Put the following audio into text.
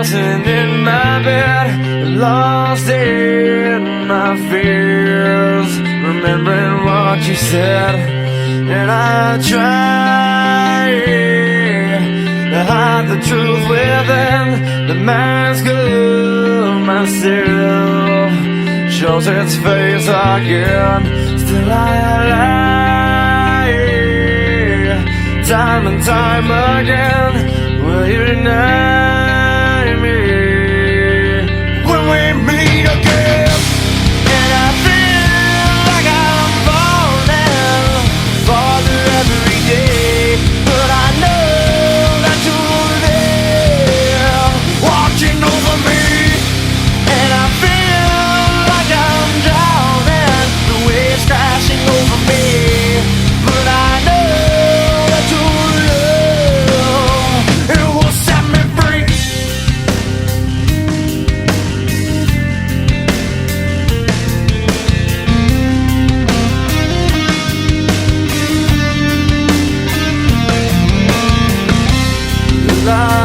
tossing in my bed, lost in my fears, remembering what you said. And I try to hide the truth within the mask of myself, shows its face again. Still I lie, time and time again. Will you deny me when we meet again? And I feel like I'm falling farther every day, but I know that you're there watching over me. And I feel like I'm drowning, the waves crashing over me, but I know that your love, it will set me free. Love